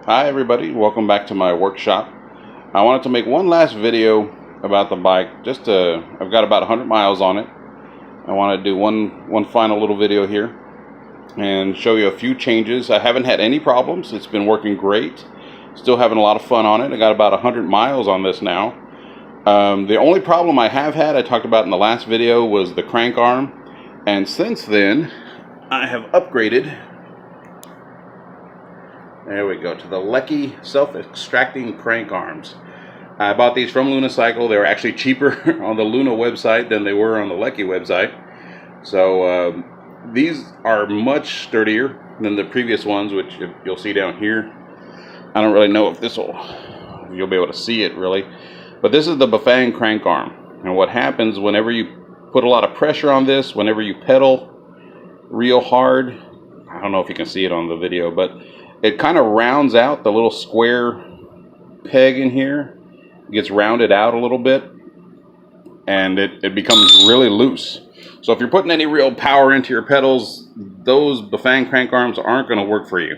Hi everybody, welcome back to my workshop. I wanted to make one last video about the bike. I've got about 100 miles on it. I want to do one final little video here and show you a few changes. I haven't had any problems. It's been working great. Still having a lot of fun on it. I got about 100 miles on this now. The only problem I have had, I talked about in the last video, was the crank arm. And since then, I have upgraded. There we go, to the Lecky self-extracting crank arms. I bought these from Luna-Cycle. They were actually cheaper on the Luna website than they were on the Lecky website. So these are much sturdier than the previous ones, which you'll see down here. I don't really know if you'll be able to see it really. But this is the Bafang crank arm. And what happens whenever you put a lot of pressure on this, whenever you pedal real hard, I don't know if you can see it on the video, but it kind of rounds out the little square peg in here. It gets rounded out a little bit, and it becomes really loose. So if you're putting any real power into your pedals, those Bafang crank arms aren't going to work for you.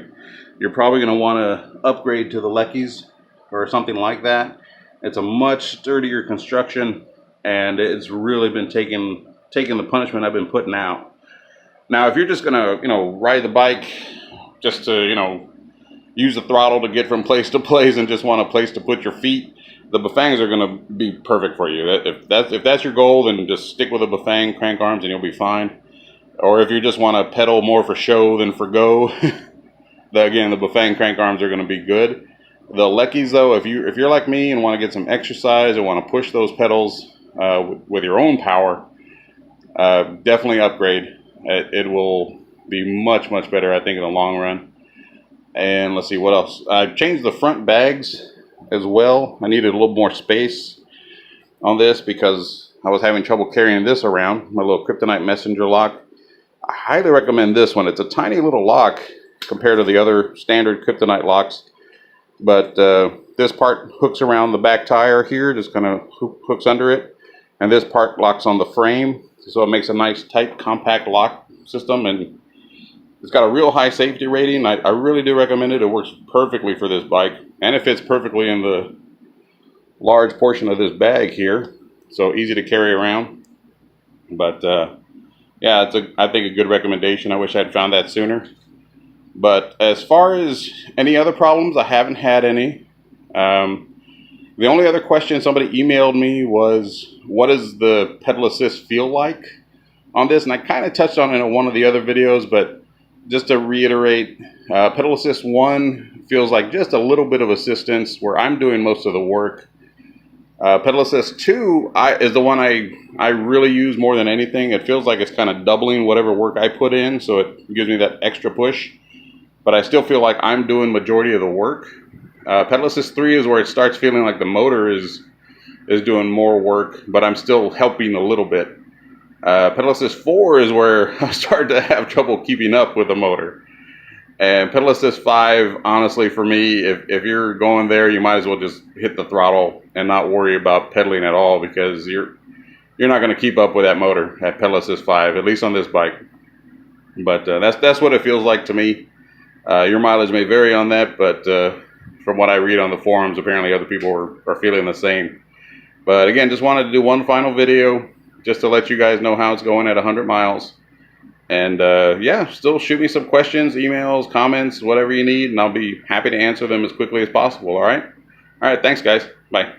You're probably going to want to upgrade to the Leckys or something like that. It's a much sturdier construction, and it's really been taking the punishment I've been putting out. Now, if you're just going to, ride the bike just to, use the throttle to get from place to place and just want a place to put your feet, the Bafangs are going to be perfect for you. If that's your goal, then just stick with the Bafang crank arms and you'll be fine. Or if you just want to pedal more for show than for go, again, the Bafang crank arms are going to be good. The Leckys, though, if you're like me and want to get some exercise and want to push those pedals with your own power, definitely upgrade. It will be much better, I think, in the long run. And let's see what else. I've changed the front bags as well. I needed a little more space on this because I was having trouble carrying this around, my little Kryptonite messenger lock. I highly recommend this one. It's a tiny little lock compared to the other standard Kryptonite locks, but this part hooks around the back tire here, just kind of hooks under it, and this part locks on the frame, so it makes a nice tight compact lock system, and it's got a real high safety rating. I really do recommend it. It works perfectly for this bike, and it fits perfectly in the large portion of this bag here, so easy to carry around. But yeah, it's I think a good recommendation. I wish I'd found that sooner. But as far as any other problems, I haven't had any. The only other question somebody emailed me was, what does the pedal assist feel like on this? And I kind of touched on it in one of the other videos, but just to reiterate, pedal assist 1 feels like just a little bit of assistance where I'm doing most of the work. Pedal assist 2 is the one I really use more than anything. It feels like it's kind of doubling whatever work I put in, so it gives me that extra push. But I still feel like I'm doing majority of the work. Pedal assist 3 is where it starts feeling like the motor is doing more work, but I'm still helping a little bit. Pedal assist 4 is where I started to have trouble keeping up with the motor. And pedal assist 5, honestly, for me, if you're going there, you might as well just hit the throttle and not worry about pedaling at all, because you're not going to keep up with that motor at pedal assist 5, at least on this bike. But that's what it feels like to me. Your mileage may vary on that, but from what I read on the forums, apparently other people are feeling the same. But again, just wanted to do one final video just to let you guys know how it's going at 100 miles. And yeah, still shoot me some questions, emails, comments, whatever you need, and I'll be happy to answer them as quickly as possible, all right? All right, thanks, guys. Bye.